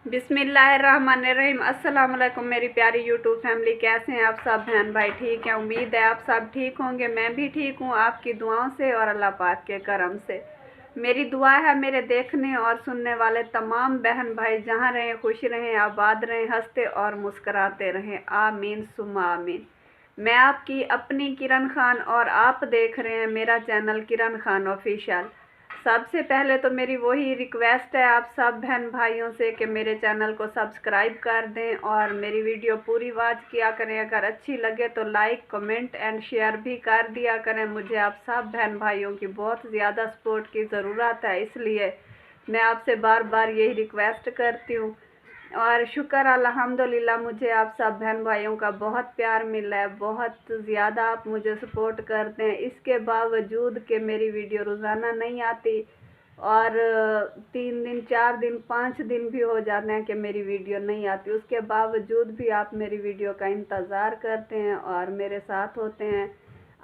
बिस्मिल्लाहिर्रहमानिर्रहीम। अस्सलाम वालेकुम मेरी प्यारी यूट्यूब फैमिली, कैसे हैं आप सब बहन भाई? ठीक है, उम्मीद है आप सब ठीक होंगे। मैं भी ठीक हूँ आपकी दुआओं से और अल्लाह पाक के करम से। मेरी दुआ है मेरे देखने और सुनने वाले तमाम बहन भाई जहाँ रहें खुश रहें, आबाद रहें, हंसते और मुस्कराते रहें। आमीन सुम्मा आमीन। मैं आपकी अपनी किरण खान और आप देख रहे हैं मेरा चैनल किरण खान ऑफिशियल। सबसे पहले तो मेरी वही रिक्वेस्ट है आप सब बहन भाइयों से कि मेरे चैनल को सब्सक्राइब कर दें और मेरी वीडियो पूरी वॉच किया करें। अगर अच्छी लगे तो लाइक कमेंट एंड शेयर भी कर दिया करें। मुझे आप सब बहन भाइयों की बहुत ज़्यादा सपोर्ट की ज़रूरत है, इसलिए मैं आपसे बार बार यही रिक्वेस्ट करती हूँ। और शुक्र अल्हम्दुलिल्लाह मुझे आप सब बहन भाइयों का बहुत प्यार मिला है, बहुत ज़्यादा आप मुझे सपोर्ट करते हैं। इसके बावजूद कि मेरी वीडियो रोज़ाना नहीं आती और 3 दिन 4 दिन 5 दिन भी हो जाते हैं कि मेरी वीडियो नहीं आती, उसके बावजूद भी आप मेरी वीडियो का इंतज़ार करते हैं और मेरे साथ होते हैं।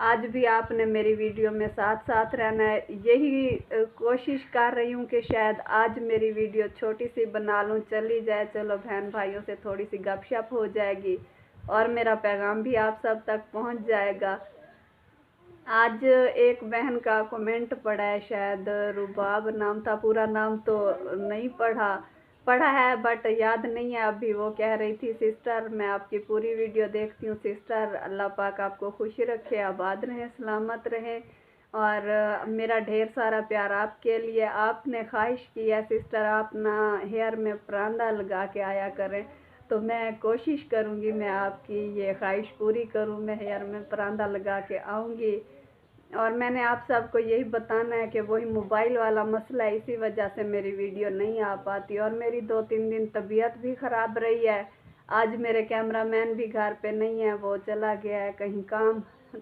आज भी आपने मेरी वीडियो में साथ रहना है। यही कोशिश कर रही हूँ कि शायद आज मेरी वीडियो छोटी सी बना लूँ, चली जाए, चलो बहन भाइयों से थोड़ी सी गपशप हो जाएगी और मेरा पैगाम भी आप सब तक पहुँच जाएगा। आज एक बहन का कमेंट पढ़ा है, शायद रुबाब नाम था, पूरा नाम तो नहीं पढ़ा है बट याद नहीं है अभी। वो कह रही थी, सिस्टर मैं आपकी पूरी वीडियो देखती हूँ सिस्टर, अल्लाह पाक आपको खुश रखे, आबाद रहें, सलामत रहें और मेरा ढेर सारा प्यार आपके लिए। आपने ख्वाहिश की है सिस्टर आप ना हेयर में परांदा लगा के आया करें, तो मैं कोशिश करूँगी मैं आपकी ये ख्वाहिश पूरी करूँ, मैं हेयर में परांदा लगा के आऊँगी। और मैंने आप सबको यही बताना है कि वही मोबाइल वाला मसला है, इसी वजह से मेरी वीडियो नहीं आ पाती। और मेरी 2-3 दिन तबीयत भी ख़राब रही है। आज मेरे कैमरामैन भी घर पे नहीं है, वो चला गया है कहीं काम।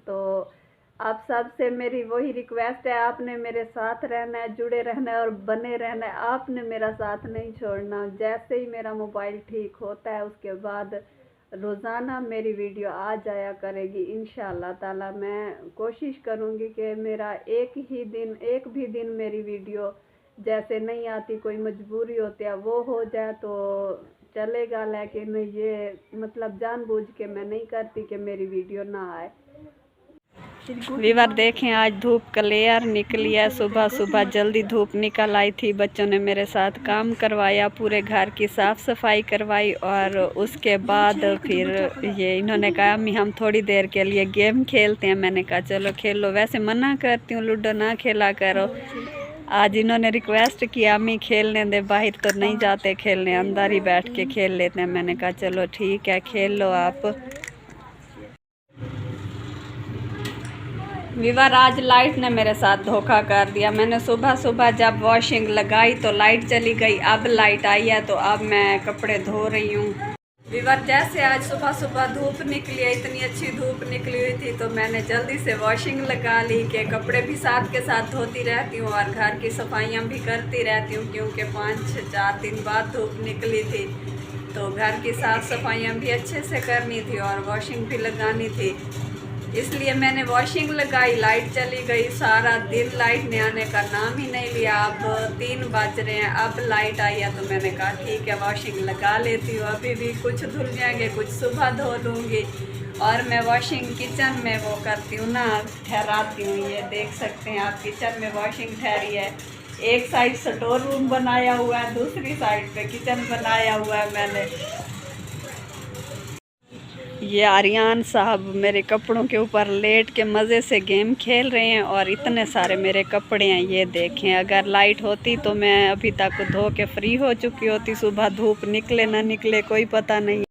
तो आप सब से मेरी वही रिक्वेस्ट है, आपने मेरे साथ रहना है, जुड़े रहना है और बने रहना है। आपने मेरा साथ नहीं छोड़ना। जैसे ही मेरा मोबाइल ठीक होता है उसके बाद रोज़ाना मेरी वीडियो आ जाया करेगी इंशाअल्लाह ताला। मैं कोशिश करूँगी कि मेरा एक भी दिन मेरी वीडियो जैसे नहीं आती, कोई मजबूरी होती है वो हो जाए तो चलेगा, लेकिन ये मतलब जानबूझ के मैं नहीं करती कि मेरी वीडियो ना आए। वीवर देखें, आज धूप क्लियर निकली है। सुबह सुबह जल्दी धूप निकल आई थी, बच्चों ने मेरे साथ काम करवाया, पूरे घर की साफ़ सफाई करवाई और उसके बाद फिर ये इन्होंने कहा अम्मी हम थोड़ी देर के लिए गेम खेलते हैं। मैंने कहा चलो खेलो, वैसे मना करती हूँ लूडो ना खेला करो। आज इन्होंने रिक्वेस्ट किया अम्मी खेलने दे, बाहर तो नहीं जाते खेलने, अंदर ही बैठ के खेल लेते हैं। मैंने कहा चलो ठीक है खेल लो आप। विवर आज लाइट ने मेरे साथ धोखा कर दिया। मैंने सुबह सुबह जब वॉशिंग लगाई तो लाइट चली गई, अब लाइट आई है तो अब मैं कपड़े धो रही हूँ। विवर जैसे आज सुबह सुबह धूप निकली है, इतनी अच्छी धूप निकली हुई थी तो मैंने जल्दी से वॉशिंग लगा ली कि कपड़े भी साथ के साथ धोती रहती हूँ और घर की सफाइयाँ भी करती रहती हूँ, क्योंकि 5-4 दिन बाद धूप निकली थी तो घर की साफ़ सफाइयाँ भी अच्छे से करनी थी और वॉशिंग भी लगानी थी, इसलिए मैंने वॉशिंग लगाई। लाइट चली गई, सारा दिन लाइट ने आने का नाम ही नहीं लिया। अब 3 बज रहे हैं, अब लाइट आई है तो मैंने कहा ठीक है वॉशिंग लगा लेती हूँ। अभी भी कुछ धुल जाएंगे, कुछ सुबह धो लूँगी। और मैं वॉशिंग किचन में वो करती हूँ ना, ठहराती हूँ। ये देख सकते हैं आप, किचन में वॉशिंग ठहरी है। एक साइड स्टोर रूम बनाया हुआ है, दूसरी साइड पे किचन बनाया हुआ है मैंने। ये आर्यन साहब मेरे कपड़ों के ऊपर लेट के मज़े से गेम खेल रहे हैं और इतने सारे मेरे कपड़े हैं। ये देखें, अगर लाइट होती तो मैं अभी तक धो के फ्री हो चुकी होती। सुबह धूप निकले ना निकले कोई पता नहीं।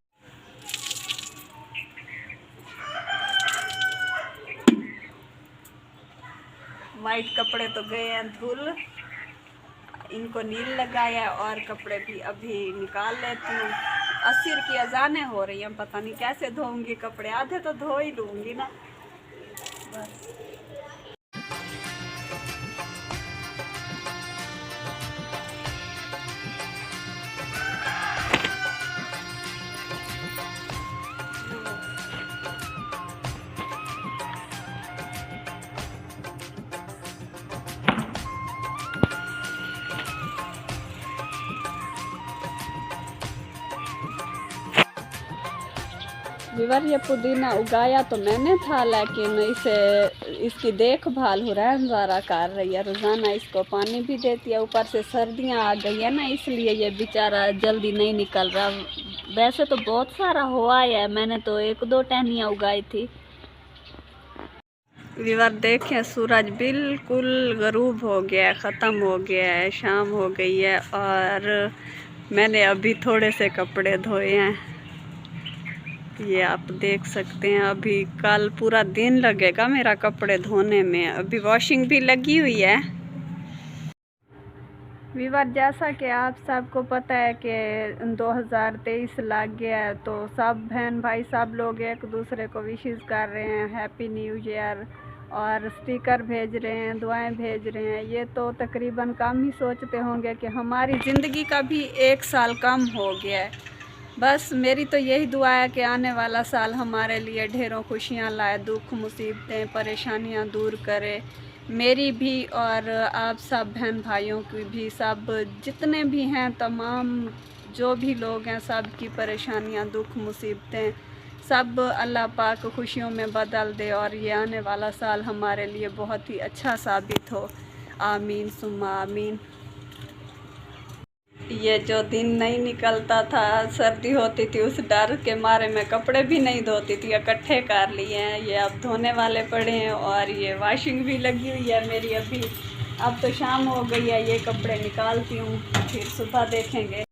वाइट कपड़े तो गए हैं धुल, इनको नील लगाया और कपड़े भी अभी निकाल लेती हूँ। असर की अजानें हो रही हैं, पता नहीं कैसे धोऊंगी कपड़े, आधे तो धो ही लूँगी ना बस। विवर ये पुदीना उगाया तो मैंने था, लेकिन इसकी देखभाल हुरैन ज़ारा कर रही है, रोज़ाना इसको पानी भी देती है। ऊपर से सर्दियां आ गई है ना, इसलिए ये बेचारा जल्दी नहीं निकल रहा। वैसे तो बहुत सारा हुआ है, मैंने तो 1-2 टहनियाँ उगाई थी। विवर देखें, सूरज बिल्कुल गरूब हो गया है, ख़त्म हो गया है, शाम हो गई है और मैंने अभी थोड़े से कपड़े धोए हैं। ये आप देख सकते हैं। अभी कल पूरा दिन लगेगा मेरा कपड़े धोने में। अभी वॉशिंग भी लगी हुई है। विवर जैसा कि आप सबको पता है कि 2023 लग गया है, तो सब बहन भाई सब लोग एक दूसरे को विशेस कर रहे हैं, हैप्पी न्यू ईयर, और स्टिकर भेज रहे हैं, दुआएं भेज रहे हैं। ये तो तकरीबन कम ही सोचते होंगे कि हमारी ज़िंदगी का भी 1 साल कम हो गया है। बस मेरी तो यही दुआ है कि आने वाला साल हमारे लिए ढेरों खुशियां लाए, दुख मुसीबतें परेशानियां दूर करे, मेरी भी और आप सब बहन भाइयों की भी, सब जितने भी हैं, तमाम जो भी लोग हैं, सब की परेशानियां दुख मुसीबतें सब अल्लाह पाक खुशियों में बदल दे और ये आने वाला साल हमारे लिए बहुत ही अच्छा साबित हो। आमीन सुम्मा आमीन। ये जो दिन नहीं निकलता था, सर्दी होती थी, उस डर के मारे मैं कपड़े भी नहीं धोती थी, इकट्ठे कर लिए हैं। ये अब धोने वाले पड़े हैं और ये वॉशिंग भी लगी हुई है मेरी अभी। अब तो शाम हो गई है, ये कपड़े निकालती हूँ, फिर सुबह देखेंगे।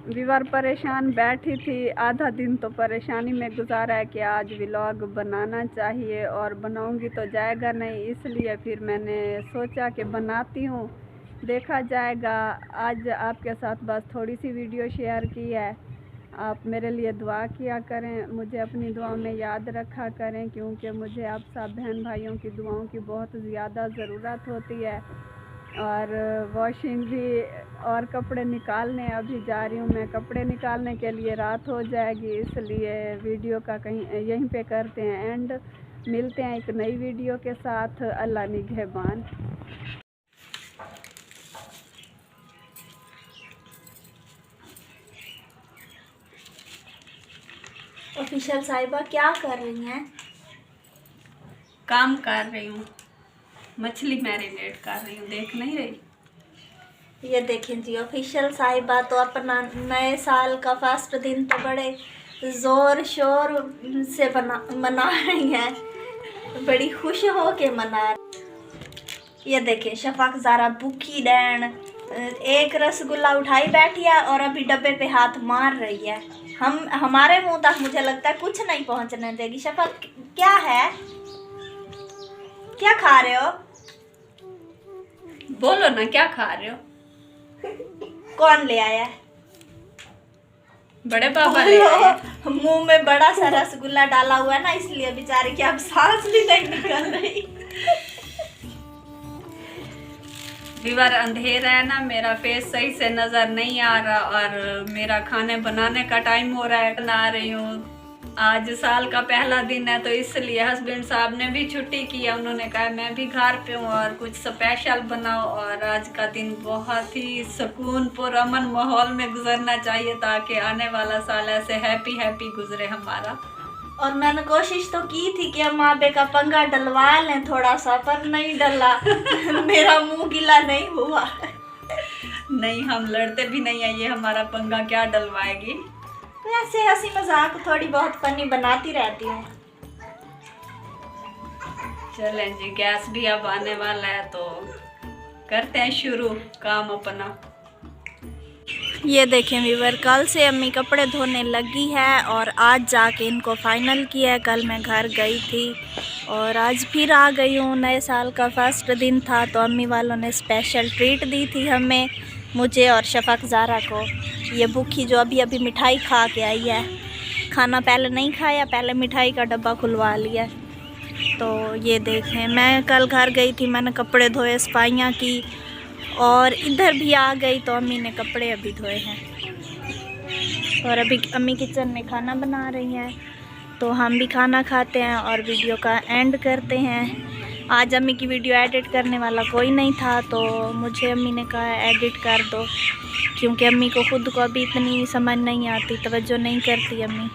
विवर परेशान बैठी थी, आधा दिन तो परेशानी में गुजारा है कि आज व्लॉग बनाना चाहिए और बनाऊंगी तो जाएगा नहीं, इसलिए फिर मैंने सोचा कि बनाती हूँ, देखा जाएगा। आज आपके साथ बस थोड़ी सी वीडियो शेयर की है। आप मेरे लिए दुआ किया करें, मुझे अपनी दुआओं में याद रखा करें, क्योंकि मुझे आप सब बहन भाइयों की दुआओं की बहुत ज़्यादा ज़रूरत होती है। और वॉशिंग भी और कपड़े निकालने अभी जा रही हूँ मैं, कपड़े निकालने के लिए रात हो जाएगी, इसलिए वीडियो का कहीं यहीं पे करते हैं एंड। मिलते हैं एक नई वीडियो के साथ। अल्लाह निगहबान। ऑफिशियल साहिबा क्या कर रही हैं? काम कर रही हूँ, मछली मैरिनेट कर रही हूँ, देख नहीं रही? ये देखें जी, ऑफिशियल साहिबा तो अपना नए साल का फर्स्ट दिन तो बड़े ज़ोर शोर से मना रही हैं, बड़ी खुश हो के मना रही। ये देखें, शफक ज़ारा भूखी डैन एक रसगुल्ला उठाई बैठी है और अभी डब्बे पे हाथ मार रही है। हमारे मुंह तक मुझे लगता है कुछ नहीं पहुंचने देगी। शफक क्या है, क्या खा रहे हो? बोलो ना, क्या खा रहे हो? कौन ले आया? बड़े पापा ले आए। मुंह में बड़ा सा रसगुल्ला डाला हुआ है ना, इसलिए बेचारी की अब सांस भी नहीं निकल रही। विवर अंधेरा है ना, मेरा फेस सही से नज़र नहीं आ रहा और मेरा खाने बनाने का टाइम हो रहा है। बना रही हूँ, आज साल का पहला दिन है, तो इसलिए हस्बैंड साहब ने भी छुट्टी की है। उन्होंने कहा मैं भी घर पे हूँ और कुछ स्पेशल बनाओ, और आज का दिन बहुत ही सुकून पुरअमन माहौल में गुजरना चाहिए ताकि आने वाला साल ऐसे हैप्पी हैप्पी गुजरे हमारा। और मैंने कोशिश तो की थी कि हम आबे का पंगा डलवा लें थोड़ा सा, पर नहीं डला। मेरा मुंह गीला नहीं हुआ। नहीं, हम लड़ते भी नहीं है, ये हमारा पंगा क्या डलवाएगी। वैसे हंसी मजाक थोड़ी बहुत फनी बनाती रहती हूँ। चलें जी, गैस भी अब आने वाला है तो करते हैं शुरू काम अपना। ये देखें व्यूअर, कल से अम्मी कपड़े धोने लगी है और आज जाके इनको फाइनल किया है। कल मैं घर गई थी और आज फिर आ गई हूँ। नए साल का फर्स्ट दिन था तो अम्मी वालों ने स्पेशल ट्रीट दी थी हमें, मुझे और शफक ज़ारा को। ये भूखी जो अभी अभी मिठाई खा के आई है, खाना पहले नहीं खाया, पहले मिठाई का डब्बा खुलवा लिया। तो ये देखें, मैं कल घर गई थी, मैंने कपड़े धोए, सफाइयाँ की और इधर भी आ गई तो अम्मी ने कपड़े अभी धोए हैं। और अभी अम्मी किचन में खाना बना रही हैं, तो हम भी खाना खाते हैं और वीडियो का एंड करते हैं। आज अम्मी की वीडियो एडिट करने वाला कोई नहीं था, तो मुझे अम्मी ने कहा एडिट कर दो, क्योंकि अम्मी को खुद को अभी इतनी समझ नहीं आती, तवज्जो नहीं करती अम्मी।